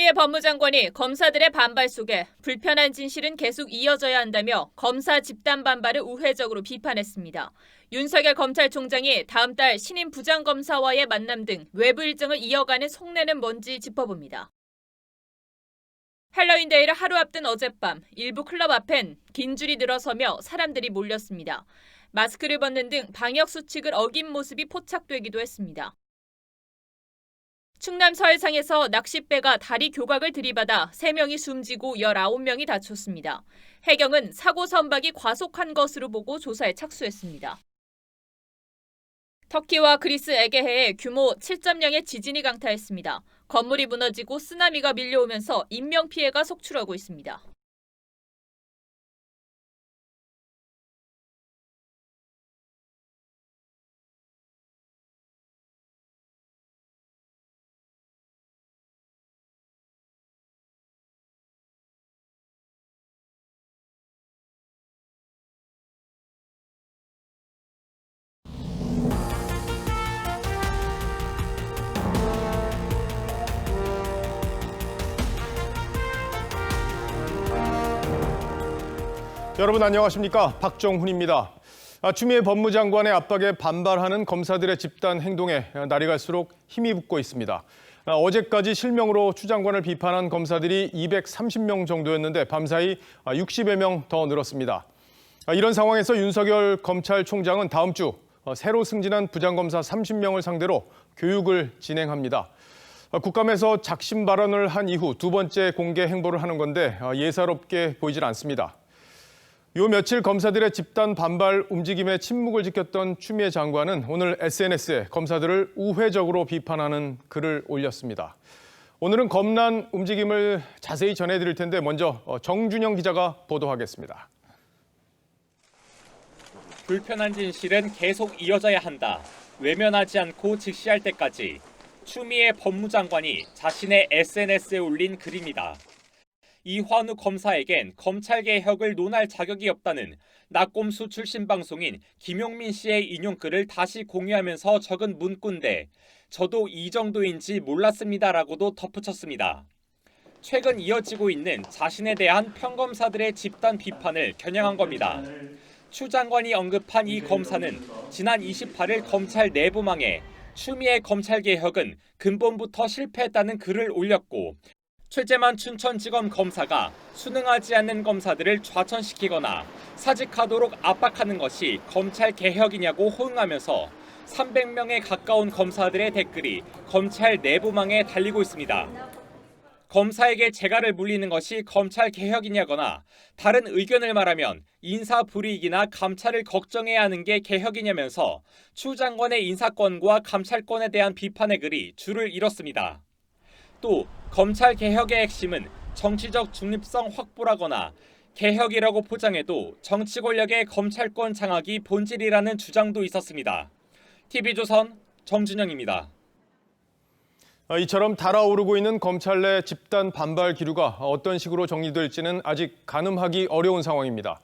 추미애 법무장관이 검사들의 반발 속에 불편한 진실은 계속 이어져야 한다며 검사 집단 반발을 우회적으로 비판했습니다. 윤석열 검찰총장이 다음 달 신임 부장검사와의 만남 등 외부 일정을 이어가는 속내는 뭔지 짚어봅니다. 헬로윈데이를 하루 앞둔 어젯밤 일부 클럽 앞엔 긴 줄이 늘어서며 사람들이 몰렸습니다. 마스크를 벗는 등 방역 수칙을 어긴 모습이 포착되기도 했습니다. 충남 서해상에서 낚싯배가 다리 교각을 들이받아 3명이 숨지고 19명이 다쳤습니다. 해경은 사고 선박이 과속한 것으로 보고 조사에 착수했습니다. 터키와 그리스 에게해에 규모 7.0의 지진이 강타했습니다. 건물이 무너지고 쓰나미가 밀려오면서 인명피해가 속출하고 있습니다. 여러분 안녕하십니까? 박정훈입니다. 추미애 법무장관의 압박에 반발하는 검사들의 집단 행동에 날이 갈수록 힘이 붙고 있습니다. 어제까지 실명으로 추 장관을 비판한 검사들이 230명 정도였는데 밤사이 60여 명 더 늘었습니다. 이런 상황에서 윤석열 검찰총장은 다음 주 새로 승진한 부장검사 30명을 상대로 교육을 진행합니다. 국감에서 작심 발언을 한 이후 두 번째 공개 행보를 하는 건데 예사롭게 보이질 않습니다. 요 며칠 검사들의 집단 반발 움직임에 침묵을 지켰던 추미애 장관은 오늘 SNS에 검사들을 우회적으로 비판하는 글을 올렸습니다. 오늘은 검난 움직임을 자세히 전해드릴 텐데 먼저 정준영 기자가 보도하겠습니다. 불편한 진실은 계속 이어져야 한다. 외면하지 않고 직시할 때까지 추미애 법무장관이 자신의 SNS에 올린 글입니다. 이환우 검사에겐 검찰개혁을 논할 자격이 없다는 낙곰수 출신 방송인 김용민 씨의 인용글을 다시 공유하면서 적은 문구인데 저도 이 정도인지 몰랐습니다라고도 덧붙였습니다. 최근 이어지고 있는 자신에 대한 평검사들의 집단 비판을 겨냥한 겁니다. 추 장관이 언급한 이 검사는 지난 28일 검찰 내부망에 추미애 검찰개혁은 근본부터 실패했다는 글을 올렸고 최재만 춘천지검 검사가 순응하지 않는 검사들을 좌천시키거나 사직하도록 압박하는 것이 검찰 개혁이냐고 호응하면서 300명에 가까운 검사들의 댓글이 검찰 내부망에 달리고 있습니다. 검사에게 재갈을 물리는 것이 검찰 개혁이냐거나 다른 의견을 말하면 인사 불이익이나 감찰을 걱정해야 하는 게 개혁이냐면서 추 장관의 인사권과 감찰권에 대한 비판의 글이 줄을 이뤘습니다. 또 검찰 개혁의 핵심은 정치적 중립성 확보라거나 개혁이라고 포장해도 정치 권력의 검찰권 장악이 본질이라는 주장도 있었습니다. TV조선 정준영입니다. 이처럼 달아오르고 있는 검찰 내 집단 반발 기류가 어떤 식으로 정리될지는 아직 가늠하기 어려운 상황입니다.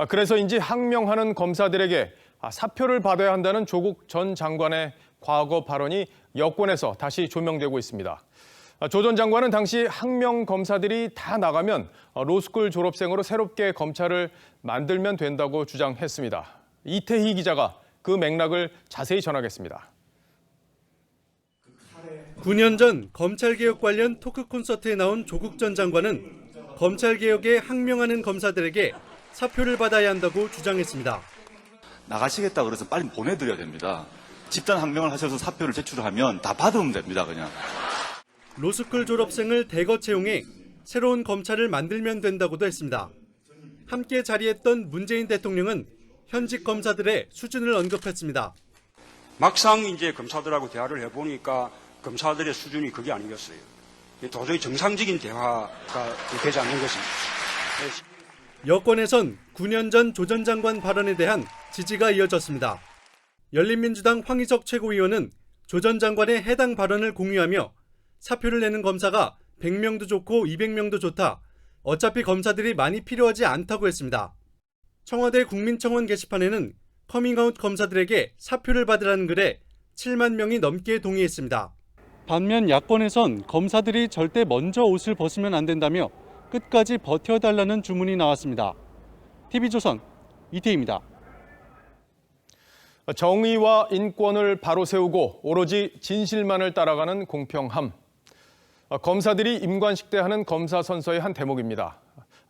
그래서인지 항명하는 검사들에게 사표를 받아야 한다는 조국 전 장관의 과거 발언이 여권에서 다시 조명되고 있습니다. 조 전 장관은 당시 항명 검사들이 다 나가면 로스쿨 졸업생으로 새롭게 검찰을 만들면 된다고 주장했습니다. 이태희 기자가 그 맥락을 자세히 전하겠습니다. 9년 전 검찰개혁 관련 토크 콘서트에 나온 조국 전 장관은 검찰개혁에 항명하는 검사들에게 사표를 받아야 한다고 주장했습니다. 나가시겠다 그래서 빨리 보내드려야 됩니다. 집단 항명을 하셔서 사표를 제출하면 다 받으면 됩니다, 그냥. 로스쿨 졸업생을 대거 채용해 새로운 검찰을 만들면 된다고도 했습니다. 함께 자리했던 문재인 대통령은 현직 검사들의 수준을 언급했습니다. 막상 이제 검사들하고 대화를 해보니까 검사들의 수준이 그게 아니겠어요. 도저히 정상적인 대화가 되지 않는 것입니다. 여권에선 9년 전 조 전 장관 발언에 대한 지지가 이어졌습니다. 열린민주당 황희석 최고위원은 조 전 장관의 해당 발언을 공유하며 사표를 내는 검사가 100명도 좋고 200명도 좋다. 어차피 검사들이 많이 필요하지 않다고 했습니다. 청와대 국민청원 게시판에는 커밍아웃 검사들에게 사표를 받으라는 글에 7만 명이 넘게 동의했습니다. 반면 야권에선 검사들이 절대 먼저 옷을 벗으면 안 된다며 끝까지 버텨달라는 주문이 나왔습니다. TV조선 이태희입니다. 정의와 인권을 바로 세우고 오로지 진실만을 따라가는 공평함. 검사들이 임관식대하는 검사 선서의 한 대목입니다.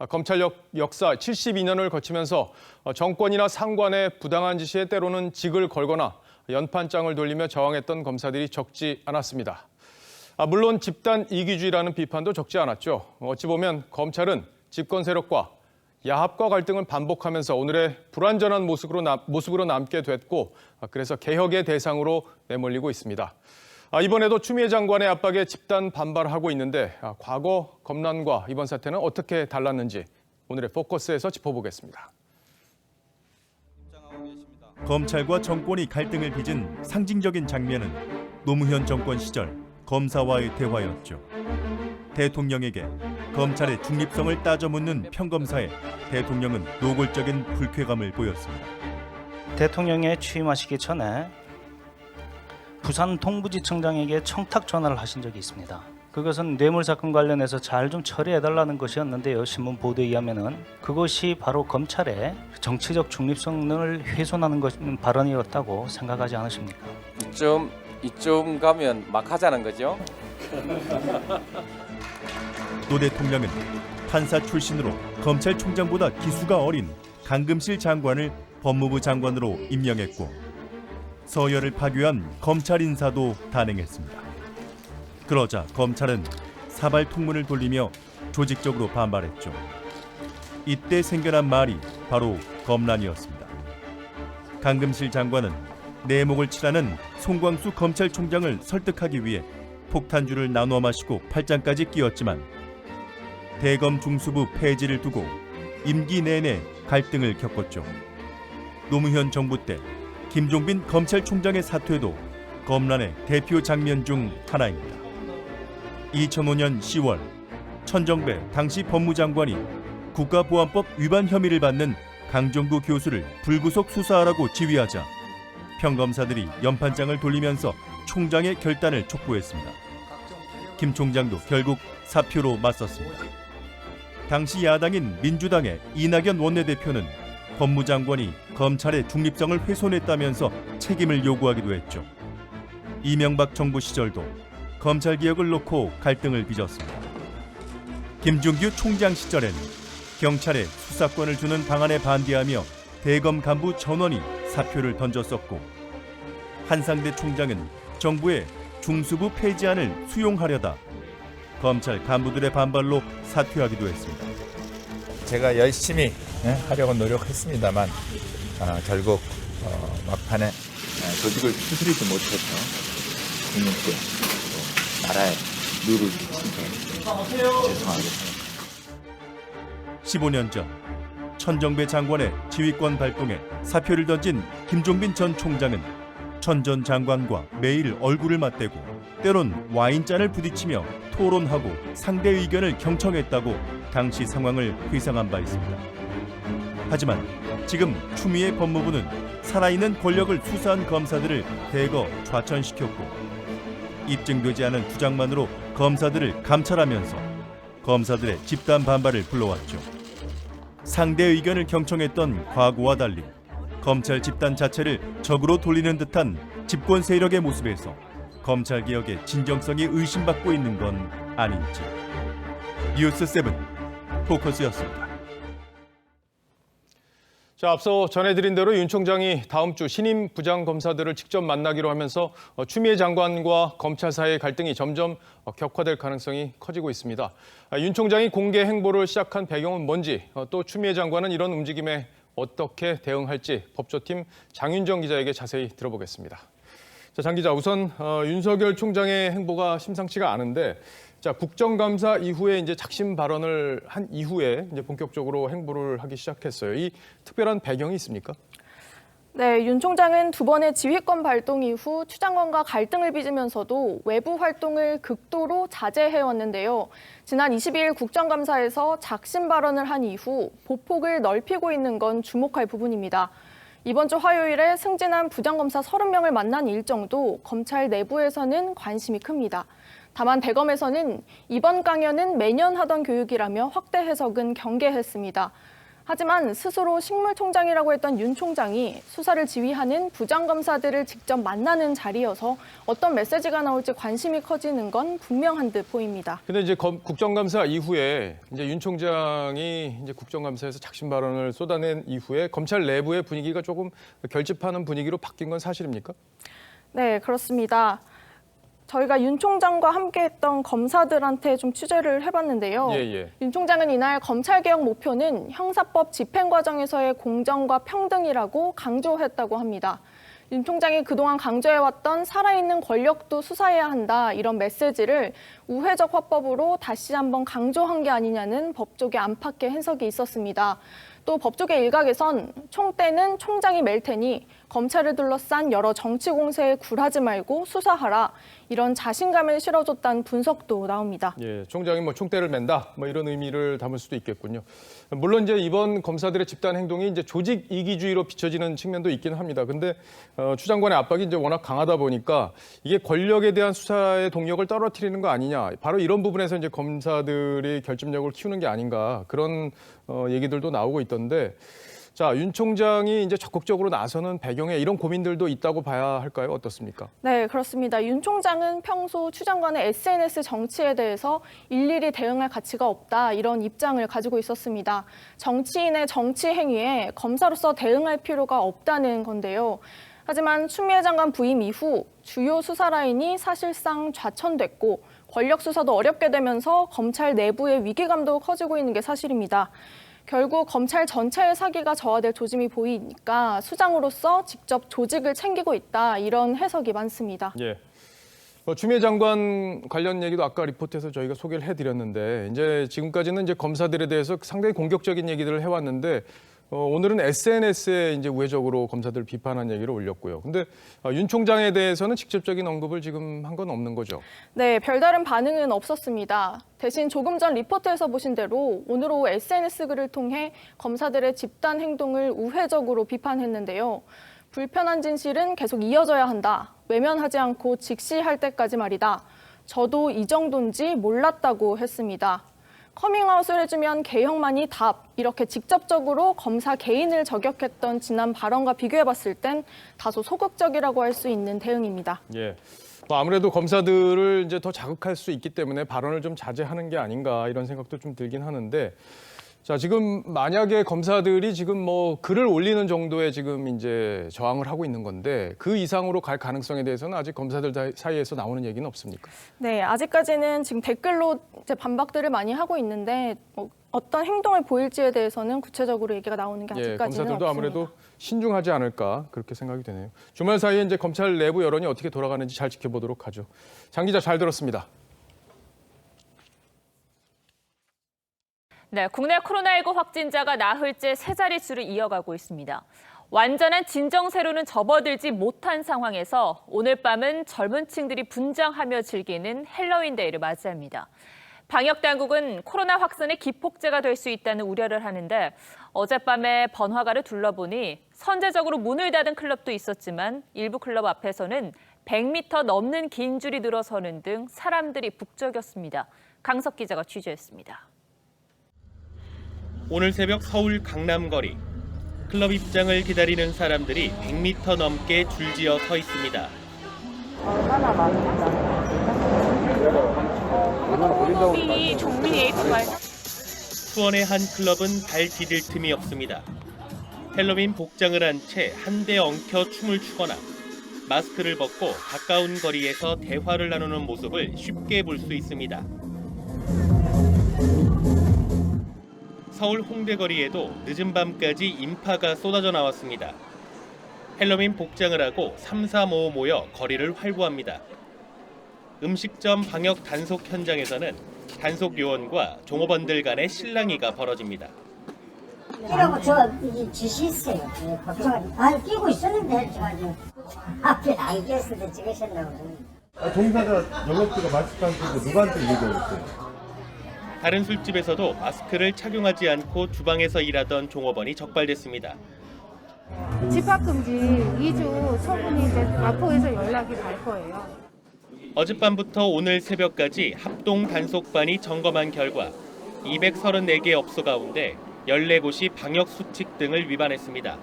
검찰 역사 72년을 거치면서 정권이나 상관의 부당한 지시에 때로는 직을 걸거나 연판장을 돌리며 저항했던 검사들이 적지 않았습니다. 물론 집단 이기주의라는 비판도 적지 않았죠. 어찌 보면 검찰은 집권 세력과 야합과 갈등을 반복하면서 오늘의 불완전한 모습으로 남게 됐고, 그래서 개혁의 대상으로 내몰리고 있습니다. 이번에도 추미애 장관의 압박에 집단 반발하고 있는데 과거 검난과 이번 사태는 어떻게 달랐는지 오늘의 포커스에서 짚어보겠습니다. 검찰과 정권이 갈등을 빚은 상징적인 장면은 노무현 정권 시절 검사와의 대화였죠. 대통령에게 검찰의 중립성을 따져 묻는 평검사에 대통령은 노골적인 불쾌감을 보였습니다. 대통령에 취임하시기 전에 부산 동부지청장에게 청탁 전화를 하신 적이 있습니다. 그것은 뇌물 사건 관련해서 잘 좀 처리해달라는 것이었는데요. 신문 보도에 의하면은 그것이 바로 검찰의 정치적 중립성을 훼손하는 발언이었다고 생각하지 않으십니까? 이쯤 가면 막 하자는 거죠. 노 대통령은 판사 출신으로 검찰총장보다 기수가 어린 강금실 장관을 법무부 장관으로 임명했고 서열을 파괴한 검찰 인사도 단행했습니다. 그러자 검찰은 사발 통문을 돌리며 조직적으로 반발했죠. 이때 생겨난 말이 바로 검란이었습니다. 강금실 장관은 내목을 칠하는 송광수 검찰총장을 설득하기 위해 폭탄주를 나눠 마시고 팔짱까지 끼웠지만 대검 중수부 폐지를 두고 임기 내내 갈등을 겪었죠. 노무현 정부 때 김종빈 검찰총장의 사퇴도 검란의 대표 장면 중 하나입니다. 2005년 10월 천정배 당시 법무장관이 국가보안법 위반 혐의를 받는 강정구 교수를 불구속 수사하라고 지휘하자 평검사들이 연판장을 돌리면서 총장의 결단을 촉구했습니다. 김 총장도 결국 사표로 맞섰습니다. 당시 야당인 민주당의 이낙연 원내대표는 법무장관이 검찰의 중립성을 훼손했다면서 책임을 요구하기도 했죠. 이명박 정부 시절도 검찰개혁을 놓고 갈등을 빚었습니다. 김준규 총장 시절엔 경찰에 수사권을 주는 방안에 반대하며 대검 간부 전원이 사표를 던졌었고 한상대 총장은 정부의 중수부 폐지안을 수용하려다 검찰 간부들의 반발로 사퇴하기도 했습니다. 제가 열심히 하려고 노력했습니다만 결국 막판에 조직을 추스리지 못해서 국민께 또 나라에 누를 끼친 점 죄송하게 생각합니다. 15년 전 천정배 장관의 지휘권 발동에 사표를 던진 김종빈 전 총장은 천 전 장관과 매일 얼굴을 맞대고 때론 와인잔을 부딪히며 토론하고 상대 의견을 경청했다고 당시 상황을 회상한 바 있습니다. 하지만 지금 추미애 법무부는 살아있는 권력을 수사한 검사들을 대거 좌천시켰고 입증되지 않은 주장만으로 검사들을 감찰하면서 검사들의 집단 반발을 불러왔죠. 상대 의견을 경청했던 과거와 달리 검찰 집단 자체를 적으로 돌리는 듯한 집권 세력의 모습에서 검찰개혁의 진정성이 의심받고 있는 건 아닌지. 뉴스7 포커스였습니다. 자, 앞서 전해드린 대로 윤 총장이 다음 주 신임 부장검사들을 직접 만나기로 하면서 추미애 장관과 검찰 사이의 갈등이 점점 격화될 가능성이 커지고 있습니다. 윤 총장이 공개 행보를 시작한 배경은 뭔지, 또 추미애 장관은 이런 움직임에 어떻게 대응할지 법조팀 장윤정 기자에게 자세히 들어보겠습니다. 자, 장 기자, 우선 윤석열 총장의 행보가 심상치가 않은데, 자, 국정감사 이후에 이제 작심 발언을 한 이후에 이제 본격적으로 행보를 하기 시작했어요. 이 특별한 배경이 있습니까? 네, 윤 총장은 두 번의 지휘권 발동 이후 추 장관과 갈등을 빚으면서도 외부 활동을 극도로 자제해왔는데요. 지난 22일 국정감사에서 작심 발언을 한 이후 보폭을 넓히고 있는 건 주목할 부분입니다. 이번 주 화요일에 승진한 부장검사 30명을 만난 일정도 검찰 내부에서는 관심이 큽니다. 다만 대검에서는 이번 강연은 매년 하던 교육이라며 확대 해석은 경계했습니다. 하지만 스스로 식물총장이라고 했던 윤 총장이 수사를 지휘하는 부장검사들을 직접 만나는 자리여서 어떤 메시지가 나올지 관심이 커지는 건 분명한 듯 보입니다. 근데 이제 국정감사 이후에 이제 윤 총장이 이제 국정감사에서 작심 발언을 쏟아낸 이후에 검찰 내부의 분위기가 조금 결집하는 분위기로 바뀐 건 사실입니까? 네, 그렇습니다. 저희가 윤 총장과 함께했던 검사들한테 좀 취재를 해봤는데요. 윤 총장은 이날 검찰개혁 목표는 형사법 집행 과정에서의 공정과 평등이라고 강조했다고 합니다. 윤 총장이 그동안 강조해왔던 살아있는 권력도 수사해야 한다 이런 메시지를 우회적 화법으로 다시 한번 강조한 게 아니냐는 법조계 안팎의 해석이 있었습니다. 또 법조계 일각에선 총대는 총장이 맬 테니 검찰을 둘러싼 여러 정치 공세에 굴하지 말고 수사하라 이런 자신감을 실어줬다는 분석도 나옵니다. 예, 총장이 뭐 총대를 맨다 뭐 이런 의미를 담을 수도 있겠군요. 물론 이제 이번 검사들의 집단 행동이 이제 조직 이기주의로 비춰지는 측면도 있긴 합니다. 근데 추 장관의 압박이 이제 워낙 강하다 보니까 이게 권력에 대한 수사의 동력을 떨어뜨리는 거 아니냐. 바로 이런 부분에서 이제 검사들이 결집력을 키우는 게 아닌가 그런 얘기들도 나오고 있던데. 자, 윤 총장이 이제 적극적으로 나서는 배경에 이런 고민들도 있다고 봐야 할까요? 어떻습니까? 네, 그렇습니다. 윤 총장은 평소 추 장관의 SNS 정치에 대해서 일일이 대응할 가치가 없다 이런 입장을 가지고 있었습니다. 정치인의 정치 행위에 검사로서 대응할 필요가 없다는 건데요. 하지만 추미애 장관 부임 이후 주요 수사 라인이 사실상 좌천됐고 권력 수사도 어렵게 되면서 검찰 내부의 위기감도 커지고 있는 게 사실입니다. 결국 검찰 전체의 사기가 저하될 조짐이 보이니까 수장으로서 직접 조직을 챙기고 있다 이런 해석이 많습니다. 예. 추미애 장관 관련 얘기도 아까 리포트에서 저희가 소개를 해드렸는데 이제 지금까지는 이제 검사들에 대해서 상당히 공격적인 얘기들을 해왔는데 오늘은 SNS에 이제 우회적으로 검사들 비판한 얘기를 올렸고요. 근데 윤 총장에 대해서는 직접적인 언급을 지금 한 건 없는 거죠? 네, 별다른 반응은 없었습니다. 대신 조금 전 리포트에서 보신 대로 오늘 오후 SNS 글을 통해 검사들의 집단 행동을 우회적으로 비판했는데요. 불편한 진실은 계속 이어져야 한다. 외면하지 않고 직시할 때까지 말이다. 저도 이 정도인지 몰랐다고 했습니다. 커밍아웃을 해주면 개혁만이 답, 이렇게 직접적으로 검사 개인을 저격했던 지난 발언과 비교해봤을 땐 다소 소극적이라고 할 수 있는 대응입니다. 예. 아무래도 검사들을 이제 더 자극할 수 있기 때문에 발언을 좀 자제하는 게 아닌가 이런 생각도 좀 들긴 하는데 자, 지금 만약에 검사들이 지금 뭐 글을 올리는 정도의 지금 이제 저항을 하고 있는 건데 그 이상으로 갈 가능성에 대해서는 아직 검사들 사이에서 나오는 얘기는 없습니까? 네, 아직까지는 지금 댓글로 이제 반박들을 많이 하고 있는데 어떤 행동을 보일지에 대해서는 구체적으로 얘기가 나오는 게 아직까지는 검사들도 없습니다. 아무래도 신중하지 않을까 그렇게 생각이 되네요. 주말 사이에 이제 검찰 내부 여론이 어떻게 돌아가는지 잘 지켜보도록 하죠. 장 기자 잘 들었습니다. 네, 국내 코로나19 확진자가 나흘째 세 자릿수를 이어가고 있습니다. 완전한 진정세로는 접어들지 못한 상황에서 오늘 밤은 젊은 층들이 분장하며 즐기는 헬로윈데이를 맞이합니다. 방역당국은 코로나 확산의 기폭제가 될 수 있다는 우려를 하는데 어젯밤에 번화가를 둘러보니 선제적으로 문을 닫은 클럽도 있었지만 일부 클럽 앞에서는 100m 넘는 긴 줄이 늘어서는 등 사람들이 북적였습니다. 강석 기자가 취재했습니다. 오늘 새벽 서울 강남거리. 클럽 입장을 기다리는 사람들이 100m 넘게 줄지어 서 있습니다. 얼마나 많을까? 정민이 수원의 한 클럽은 발 디딜 틈이 없습니다. 헬로윈 복장을 한 채 한 대 엉켜 춤을 추거나 마스크를 벗고 가까운 거리에서 대화를 나누는 모습을 쉽게 볼 수 있습니다. 서울 홍대 거리에도 늦은 밤까지 인파가 쏟아져 나왔습니다. 헬로윈 복장을 하고 3, 4, 5 모여 거리를 활보합니다. 음식점 방역 단속 현장에서는 단속 요원과 종업원들 간의 실랑이가 벌어집니다. 끼라고 저 지시했어요. 걱정하지. 끼고 있었는데 저 앞에 안겼는데 찍으셨나고. 종사자 영업주가 마스크 안 쓰고 누구한테 얘기했어요? 다른 술집에서도 마스크를 착용하지 않고 주방에서 일하던 종업원이 적발됐습니다. 집합금지 2주 처분이 이제 마포에서 연락이 갈 거예요. 어젯밤부터 오늘 새벽까지 합동 단속반이 점검한 결과 234개 업소 가운데 14곳이 방역수칙 등을 위반했습니다.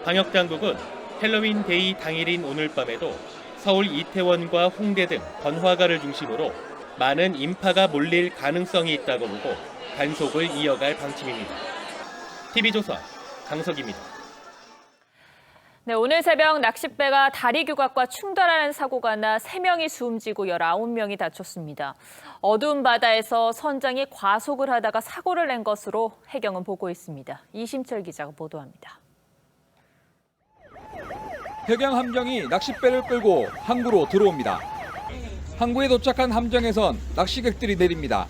방역당국은 헬로윈 데이 당일인 오늘 밤에도 서울 이태원과 홍대 등 번화가를 중심으로 많은 인파가 몰릴 가능성이 있다고 보고 단속을 이어갈 방침입니다. TV조선 강석입니다. 네, 오늘 새벽 낚싯배가 다리 규각과 충돌하는 사고가 나 3명이 숨지고 19명이 다쳤습니다. 어두운 바다에서 선장이 과속을 하다가 사고를 낸 것으로 해경은 보고 있습니다. 이심철 기자가 보도합니다. 해경 함정이 낚싯배를 끌고 항구로 들어옵니다. 항구에 도착한 함정에선 낚시객들이 내립니다.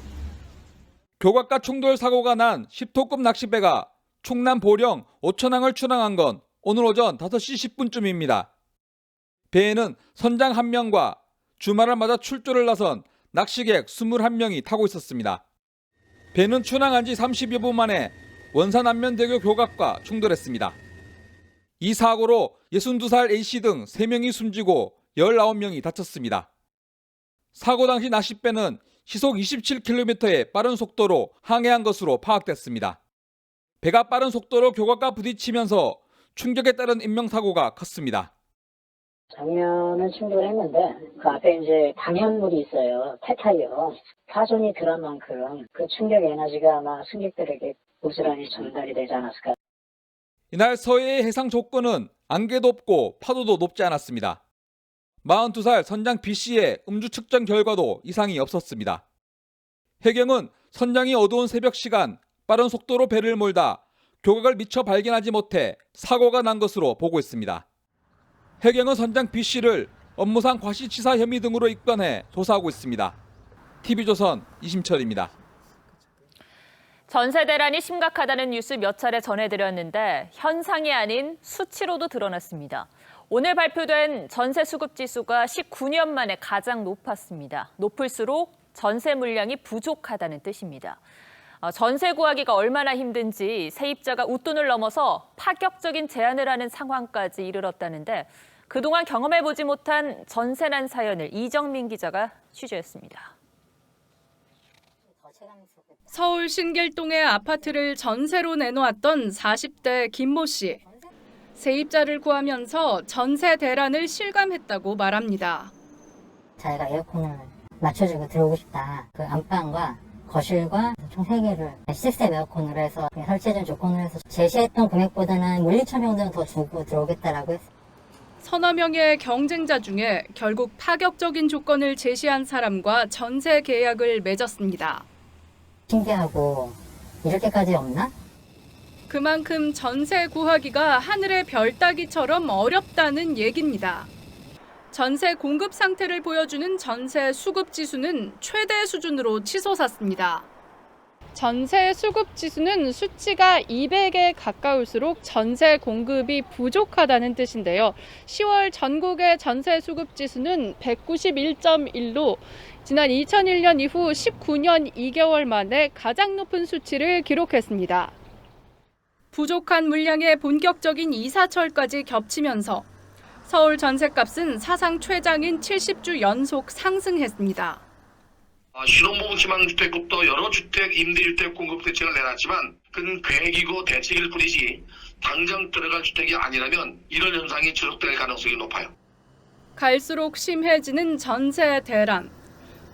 교각과 충돌 사고가 난 10톤급 낚싯배가 충남 보령 오천항을 출항한 건 오늘 오전 5시 10분쯤입니다. 배에는 선장 1명과 주말을 맞아 출조를 나선 낚시객 21명이 타고 있었습니다. 배는 출항한 지 30여 분 만에 원산 안면대교 교각과 충돌했습니다. 이 사고로 62살 A씨 등 3명이 숨지고 19명이 다쳤습니다. 사고 당시 낚싯배는 시속 27km의 빠른 속도로 항해한 것으로 파악됐습니다. 배가 빠른 속도로 교각과 부딪히면서 충격에 따른 인명사고가 컸습니다. 정면은 충돌했는데 그 앞에 이제 방현물이 있어요. 폐타이어. 파손이 덜한 만큼 그 충격 에너지가 아마 승객들에게 고스란히 전달이 되지 않았을까. 이날 서해의 해상 조건은 안개도 없고 파도도 높지 않았습니다. 42살 선장 B씨의 음주 측정 결과도 이상이 없었습니다. 해경은 선장이 어두운 새벽 시간 빠른 속도로 배를 몰다 교각을 미처 발견하지 못해 사고가 난 것으로 보고 있습니다. 해경은 선장 B씨를 업무상 과실치사 혐의 등으로 입건해 조사하고 있습니다. TV조선 이심철입니다. 전세 대란이 심각하다는 뉴스 몇 차례 전해드렸는데 현상이 아닌 수치로도 드러났습니다. 오늘 발표된 전세 수급 지수가 19년 만에 가장 높았습니다. 높을수록 전세 물량이 부족하다는 뜻입니다. 전세 구하기가 얼마나 힘든지 세입자가 웃돈을 넘어서 파격적인 제안을 하는 상황까지 이르렀다는데 그동안 경험해보지 못한 전세난 사연을 이정민 기자가 취재했습니다. 서울 신길동의 아파트를 전세로 내놓았던 40대 김모 씨. 세입자를 구하면서 전세 대란을 실감했다고 말합니다. 자기가 에어컨을 맞춰주고 들어오고 싶다. 그 안방과 거실과 총 3개를 시스템 에어컨으로 해서 설치해준 조건으로 해서 제시했던 금액보다는 1-2천 정도는 더 주고 들어오겠다라고 했어요. 서너 명의 경쟁자 중에 결국 파격적인 조건을 제시한 사람과 전세 계약을 맺었습니다. 신기하고 이렇게까지 없나? 그만큼 전세 구하기가 하늘의 별 따기처럼 어렵다는 얘기입니다. 전세 공급 상태를 보여주는 전세 수급 지수는 최대 수준으로 치솟았습니다. 전세 수급 지수는 수치가 200에 가까울수록 전세 공급이 부족하다는 뜻인데요. 10월 전국의 전세 수급 지수는 191.1로 지난 2001년 이후 19년 2개월 만에 가장 높은 수치를 기록했습니다. 부족한 물량의 본격적인 이사철까지 겹치면서 서울 전셋값은 사상 최장인 70주 연속 상승했습니다. 신혼부부 지망주택급도 여러 주택 임대주택 공급 대책을 내놨지만 그건 계획이고 대책일 뿐이지 당장 들어갈 주택이 아니라면 이런 현상이 지속될 가능성이 높아요. 갈수록 심해지는 전세 대란.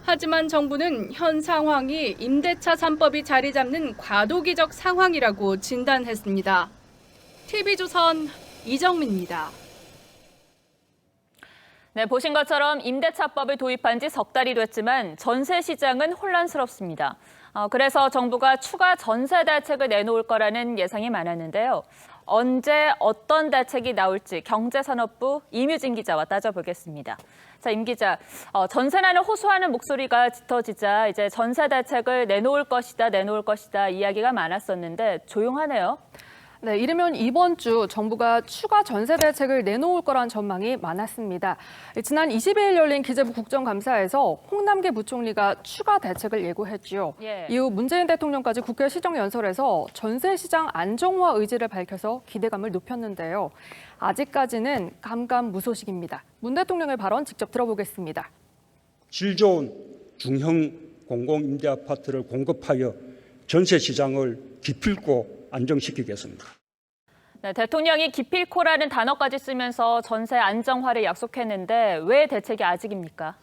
하지만 정부는 현 상황이 임대차 3법이 자리 잡는 과도기적 상황이라고 진단했습니다. TV조선 이정민입니다. 네, 보신 것처럼 임대차법을 도입한 지 석 달이 됐지만 전세 시장은 혼란스럽습니다. 그래서 정부가 추가 전세 대책을 내놓을 거라는 예상이 많았는데요. 언제 어떤 대책이 나올지 경제산업부 임유진 기자와 따져보겠습니다. 자, 임 기자, 전세난을 호소하는 목소리가 짙어지자 이제 전세 대책을 내놓을 것이다 이야기가 많았었는데 조용하네요. 네, 이르면 이번 주 정부가 추가 전세 대책을 내놓을 거란 전망이 많았습니다. 지난 22일 열린 기재부 국정감사에서 홍남기 부총리가 추가 대책을 예고했죠. 이후 문재인 대통령까지 국회 시정연설에서 전세 시장 안정화 의지를 밝혀서 기대감을 높였는데요. 아직까지는 감감무소식입니다. 문 대통령의 발언 직접 들어보겠습니다. 질 좋은 중형 공공임대아파트를 공급하여 전세 시장을 기필코 안정시키겠습니다. 네, 대통령이 기필코라는 단어까지 쓰면서 전세 안정화를 약속했는데 왜 대책이 아직입니까?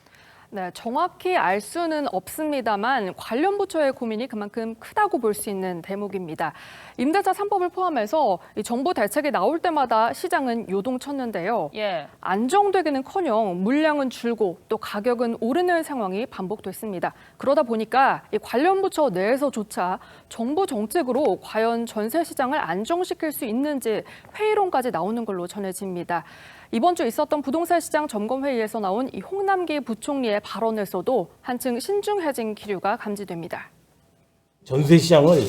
네, 정확히 알 수는 없습니다만 관련 부처의 고민이 그만큼 크다고 볼 수 있는 대목입니다. 임대차 3법을 포함해서 이 정부 대책이 나올 때마다 시장은 요동쳤는데요. 안정되기는커녕 물량은 줄고 또 가격은 오르는 상황이 반복됐습니다. 그러다 보니까 이 관련 부처 내에서조차 정부 정책으로 과연 전세 시장을 안정시킬 수 있는지 회의론까지 나오는 걸로 전해집니다. 이번 주 있었던 부동산 시장 점검 회의에서 나온 이 홍남기 부총리의 발언에서도 한층 신중해진 기류가 감지됩니다. 전세 시장을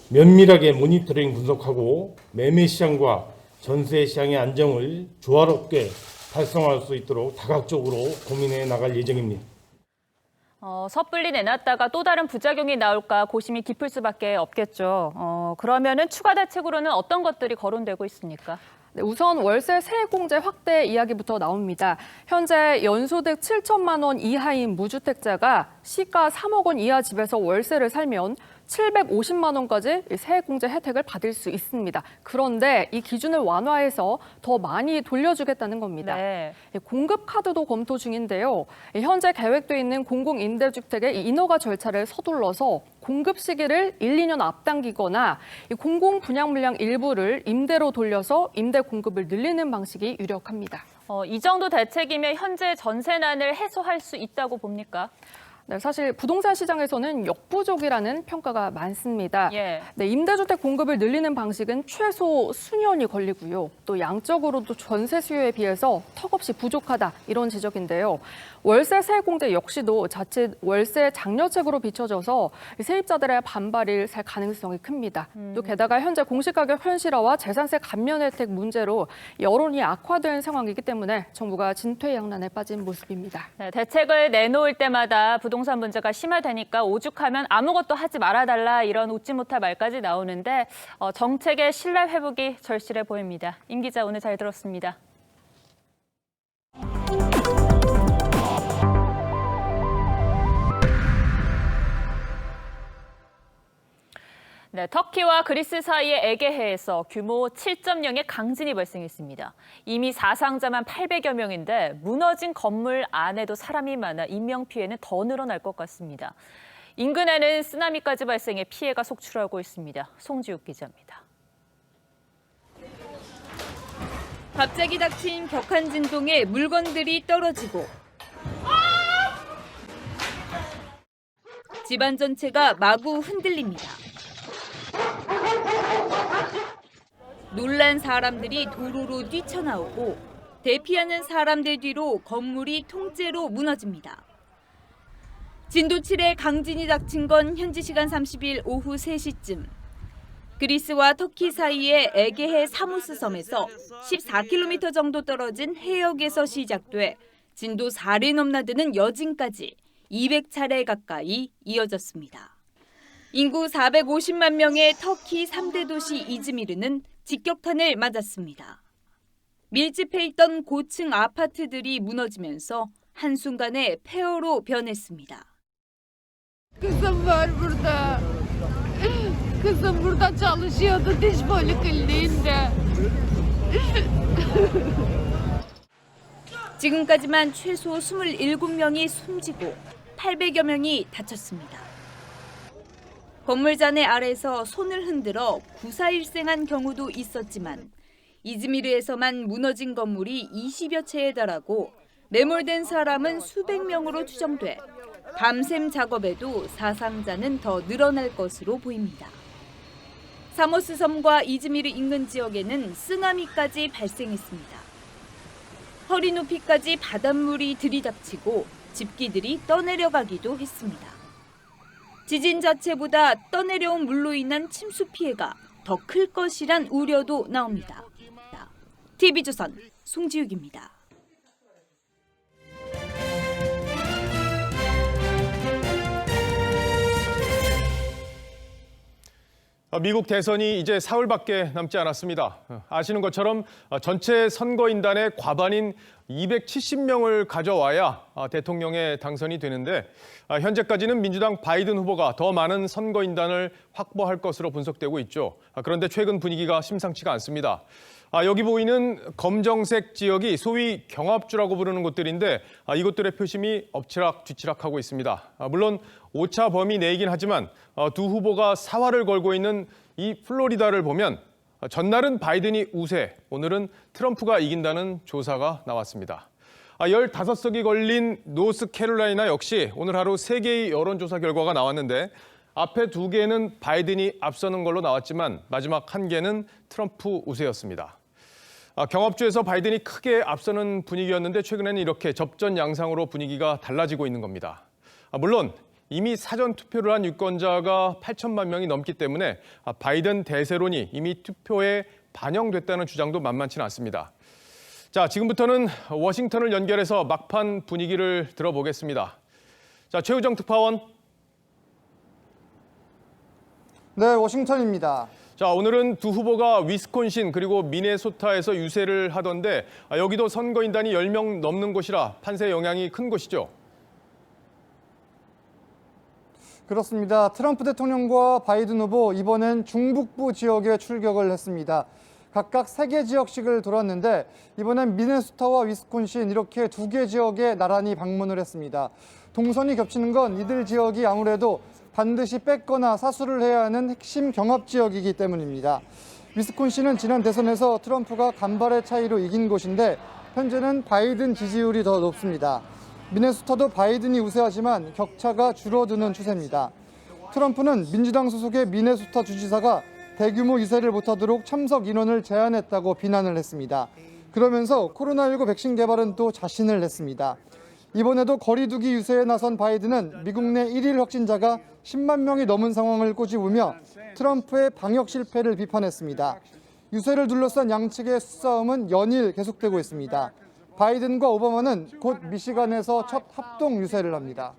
면밀하게 모니터링 분석하고 매매 시장과 전세 시장의 안정을 조화롭게 달성할 수 있도록 다각적으로 고민해 나갈 예정입니다. 섣불리 내놨다가 또 다른 부작용이 나올까 고심이 깊을 수밖에 없겠죠. 그러면은 추가 대책으로는 어떤 것들이 거론되고 있습니까? 네, 우선 월세 세액공제 확대 이야기부터 나옵니다. 현재 연소득 7천만 원 이하인 무주택자가 시가 3억 원 이하 집에서 월세를 살면 750만 원까지 세액공제 혜택을 받을 수 있습니다. 그런데 이 기준을 완화해서 더 많이 돌려주겠다는 겁니다. 공급 카드도 검토 중인데요. 현재 계획돼 있는 공공임대주택의 인허가 절차를 서둘러서 공급 시기를 1, 2년 앞당기거나 공공 분양 물량 일부를 임대로 돌려서 임대 공급을 늘리는 방식이 유력합니다. 이 정도 대책이면 현재 전세난을 해소할 수 있다고 봅니까? 네, 사실 부동산 시장에서는 역부족이라는 평가가 많습니다. 네, 임대주택 공급을 늘리는 방식은 최소 수년이 걸리고요. 또 양적으로도 전세 수요에 비해서 턱없이 부족하다 이런 지적인데요. 월세 세액공제 역시도 자칫 월세 장려책으로 비춰져서 세입자들의 반발이 살 가능성이 큽니다. 또 게다가 현재 공시가격 현실화와 재산세 감면 혜택 문제로 여론이 악화된 상황이기 때문에 정부가 진퇴양난에 빠진 모습입니다. 네, 대책을 내놓을 때마다 부동산 문제가 심화되니까 오죽하면 아무것도 하지 말아달라 이런 웃지 못할 말까지 나오는데 정책의 신뢰 회복이 절실해 보입니다. 임 기자 오늘 잘 들었습니다. 네, 터키와 그리스 사이의 에게해에서 규모 7.0의 강진이 발생했습니다. 이미 사상자만 800여 명인데 무너진 건물 안에도 사람이 많아 인명피해는 더 늘어날 것 같습니다. 인근에는 쓰나미까지 발생해 피해가 속출하고 있습니다. 송지욱 기자입니다. 갑자기 닥친 격한 진동에 물건들이 떨어지고 집안 전체가 마구 흔들립니다. 놀란 사람들이 도로로 뛰쳐나오고 대피하는 사람들 뒤로 건물이 통째로 무너집니다. 진도 7의 강진이 닥친 건 현지 시간 30일 오후 3시쯤. 그리스와 터키 사이의 에게해 사무스 섬에서 14km 정도 떨어진 해역에서 시작돼 진도 4를 넘나드는 여진까지 200차례 가까이 이어졌습니다. 인구 450만 명의 터키 3대 도시 이즈미르는 직격탄을 맞았습니다. 밀집해 있던 고층 아파트들이 무너지면서 한순간에 폐허로 변했습니다. Kızım var burada. Kızım burada çalışıyordu diş polikliniğinde. 지금까지만 최소 27명이 숨지고 800여 명이 다쳤습니다. 건물 잔해 아래서 손을 흔들어 구사일생한 경우도 있었지만 이즈미르에서만 무너진 건물이 20여 채에 달하고 매몰된 사람은 수백 명으로 추정돼 밤샘 작업에도 사상자는 더 늘어날 것으로 보입니다. 사모스 섬과 이즈미르 인근 지역에는 쓰나미까지 발생했습니다. 허리 높이까지 바닷물이 들이닥치고 집기들이 떠내려가기도 했습니다. 지진 자체보다 떠내려온 물로 인한 침수 피해가 더 클 것이란 우려도 나옵니다. TV조선 송지욱입니다. 미국 대선이 이제 사흘밖에 남지 않았습니다. 아시는 것처럼 전체 선거인단의 과반인 270명을 가져와야 대통령에 당선이 되는데 현재까지는 민주당 바이든 후보가 더 많은 선거인단을 확보할 것으로 분석되고 있죠. 그런데 최근 분위기가 심상치가 않습니다. 여기 보이는 검정색 지역이 소위 경합주라고 부르는 곳들인데 이곳들의 표심이 엎치락뒤치락하고 있습니다. 물론 오차 범위 내이긴 하지만 두 후보가 사활을 걸고 있는 이 플로리다를 보면 전날은 바이든이 우세, 오늘은 트럼프가 이긴다는 조사가 나왔습니다. 15석이 걸린 노스캐롤라이나 역시 오늘 하루 3개의 여론조사 결과가 나왔는데 앞에 2개는 바이든이 앞서는 걸로 나왔지만 마지막 1개는 트럼프 우세였습니다. 경합주에서 바이든이 크게 앞서는 분위기였는데 최근에는 이렇게 접전 양상으로 분위기가 달라지고 있는 겁니다. 물론 이미 사전 투표를 한 유권자가 8천만 명이 넘기 때문에 바이든 대세론이 이미 투표에 반영됐다는 주장도 만만치는 않습니다. 자, 지금부터는 워싱턴을 연결해서 막판 분위기를 들어보겠습니다. 자, 최우정 특파원. 네, 워싱턴입니다. 자, 오늘은 두 후보가 위스콘신 그리고 미네소타에서 유세를 하던데 여기도 선거인단이 10명 넘는 곳이라 판세 영향이 큰 곳이죠. 그렇습니다. 트럼프 대통령과 바이든 후보 이번엔 중북부 지역에 출격을 했습니다. 각각 3개 지역씩을 돌았는데 이번엔 미네소타와 위스콘신 이렇게 2개 지역에 나란히 방문을 했습니다. 동선이 겹치는 건 이들 지역이 아무래도 반드시 뺏거나 사수를 해야 하는 핵심 경합 지역이기 때문입니다. 위스콘신은 지난 대선에서 트럼프가 간발의 차이로 이긴 곳인데 현재는 바이든 지지율이 더 높습니다. 미네소타도 바이든이 우세하지만 격차가 줄어드는 추세입니다. 트럼프는 민주당 소속의 미네소타 주지사가 대규모 유세를 못하도록 참석 인원을 제한했다고 비난을 했습니다. 그러면서 코로나19 백신 개발은 또 자신을 냈습니다. 이번에도 거리두기 유세에 나선 바이든은 미국 내 1일 확진자가 10만 명이 넘은 상황을 꼬집으며 트럼프의 방역 실패를 비판했습니다. 유세를 둘러싼 양측의 수싸움은 연일 계속되고 있습니다. 바이든과 오바마는 곧 미시간에서 첫 합동 유세를 합니다.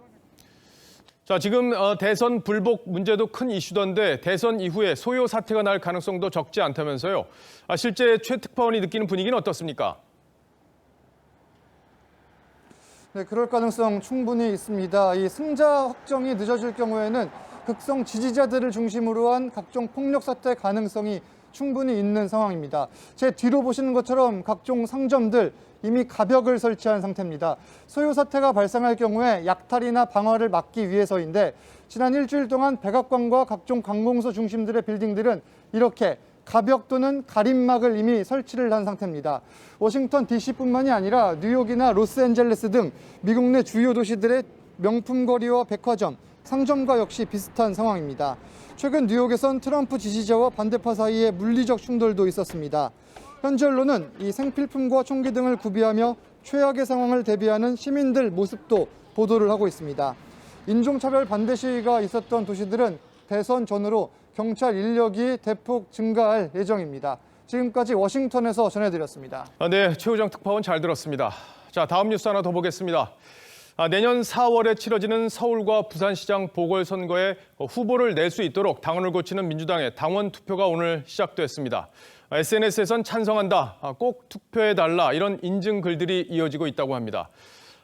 자, 지금 대선 불복 문제도 큰 이슈던데 대선 이후에 소요 사태가 날 가능성도 적지 않다면서요. 실제 최 특파원이 느끼는 분위기는 어떻습니까? 네, 그럴 가능성 충분히 있습니다. 이 승자 확정이 늦어질 경우에는 극성 지지자들을 중심으로 한 각종 폭력 사태 가능성이 충분히 있는 상황입니다. 제 뒤로 보시는 것처럼 각종 상점들 이미 가벽을 설치한 상태입니다. 소요 사태가 발생할 경우에 약탈이나 방화를 막기 위해서인데 지난 일주일 동안 백악관과 각종 관공서 중심들의 빌딩들은 이렇게 가벽 또는 가림막을 이미 설치를 한 상태입니다. 워싱턴 DC뿐만이 아니라 뉴욕이나 로스앤젤레스 등 미국 내 주요 도시들의 명품 거리와 백화점, 상점과 역시 비슷한 상황입니다. 최근 뉴욕에선 트럼프 지지자와 반대파 사이에 물리적 충돌도 있었습니다. 현지 언론은 이 생필품과 총기 등을 구비하며 최악의 상황을 대비하는 시민들 모습도 보도를 하고 있습니다. 인종차별 반대 시위가 있었던 도시들은 대선 전후로 경찰 인력이 대폭 증가할 예정입니다. 지금까지 워싱턴에서 전해드렸습니다. 네, 최우정 특파원 잘 들었습니다. 자, 다음 뉴스 하나 더 보겠습니다. 내년 4월에 치러지는 서울과 부산시장 보궐선거에 후보를 낼 수 있도록 당원을 고치는 민주당의 당원 투표가 오늘 시작됐습니다. SNS에선 찬성한다, 꼭 투표해달라 이런 인증 글들이 이어지고 있다고 합니다.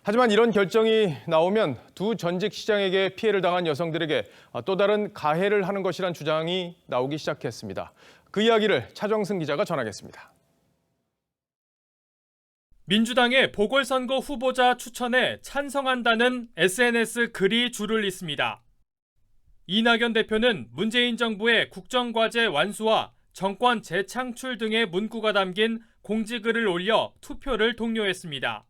하지만 이런 결정이 나오면 두 전직 시장에게 피해를 당한 여성들에게 또 다른 가해를 하는 것이란 주장이 나오기 시작했습니다. 그 이야기를 차정승 기자가 전하겠습니다. 민주당의 보궐선거 후보자 추천에 찬성한다는 SNS 글이 줄을 잇습니다. 이낙연 대표는 문재인 정부의 국정과제 완수와 정권 재창출 등의 문구가 담긴 공지글을 올려 투표를 독려했습니다.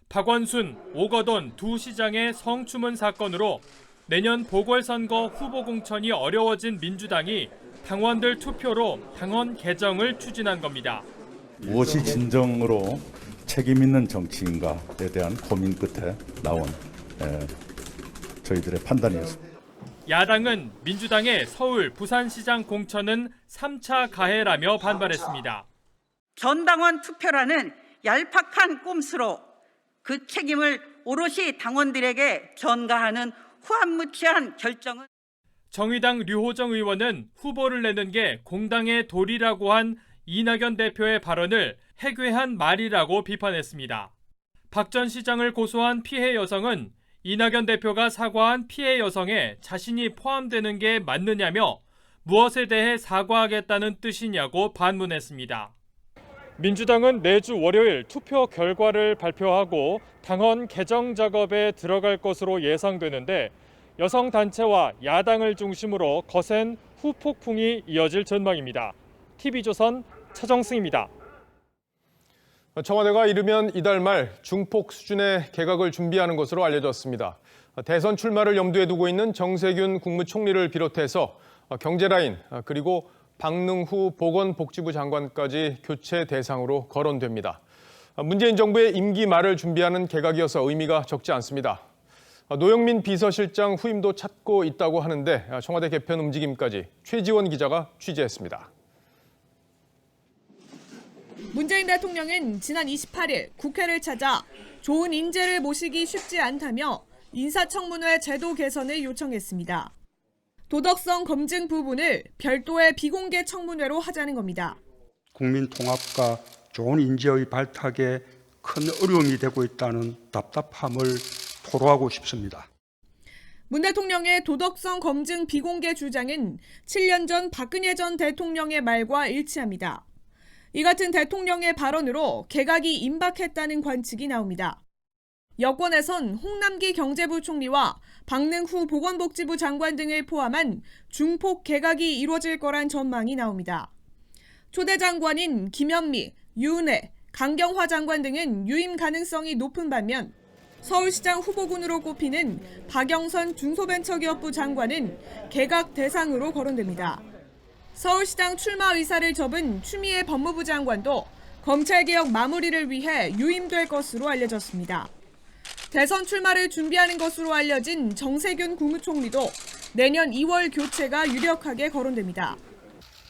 박원순, 오거돈 두 시장의 성추문 사건으로 내년 보궐선거 후보 공천이 어려워진 민주당이 당원들 투표로 당원 개정을 추진한 겁니다. 무엇이 진정으로 책임 있는 정치인가에 대한 고민 끝에 나온 저희들의 판단이었습니다. 야당은 민주당의 서울, 부산시장 공천은 3차 가해라며 반발했습니다. 전당원 투표라는 얄팍한 꼼수로 그 책임을 오롯이 당원들에게 전가하는 후한무치한 결정은 정의당 류호정 의원은 후보를 내는 게 공당의 도리라고 한 이낙연 대표의 발언을 해괴한 말이라고 비판했습니다. 박 전 시장을 고소한 피해 여성은 이낙연 대표가 사과한 피해 여성에 자신이 포함되는 게 맞느냐며 무엇에 대해 사과하겠다는 뜻이냐고 반문했습니다. 민주당은 내주 월요일 투표 결과를 발표하고 당헌 개정 작업에 들어갈 것으로 예상되는데 여성단체와 야당을 중심으로 거센 후폭풍이 이어질 전망입니다. TV조선 차정승입니다. 청와대가 이르면 이달 말 중폭 수준의 개각을 준비하는 것으로 알려졌습니다. 대선 출마를 염두에 두고 있는 정세균 국무총리를 비롯해서 경제라인 그리고 박능후 보건복지부 장관까지 교체 대상으로 거론됩니다. 문재인 정부의 임기 말을 준비하는 개각이어서 의미가 적지 않습니다. 노영민 비서실장 후임도 찾고 있다고 하는데 청와대 개편 움직임까지 최지원 기자가 취재했습니다. 문재인 대통령은 지난 28일 국회를 찾아 좋은 인재를 모시기 쉽지 않다며 인사청문회 제도 개선을 요청했습니다. 도덕성 검증 부분을 별도의 비공개 청문회로 하자는 겁니다. 국민 통합과 좋은 인재의 발탁에 큰 어려움이 되고 있다는 답답함을 토로하고 싶습니다. 문 대통령의 도덕성 검증 비공개 주장은 7년 전 박근혜 전 대통령의 말과 일치합니다. 이 같은 대통령의 발언으로 개각이 임박했다는 관측이 나옵니다. 여권에선 홍남기 경제부총리와 박능후 보건복지부 장관 등을 포함한 중폭 개각이 이루어질 거란 전망이 나옵니다. 초대 장관인 김현미, 유은혜, 강경화 장관 등은 유임 가능성이 높은 반면 서울시장 후보군으로 꼽히는 박영선 중소벤처기업부 장관은 개각 대상으로 거론됩니다. 서울시장 출마 의사를 접은 추미애 법무부 장관도 검찰개혁 마무리를 위해 유임될 것으로 알려졌습니다. 대선 출마를 준비하는 것으로 알려진 정세균 국무총리도 내년 2월 교체가 유력하게 거론됩니다.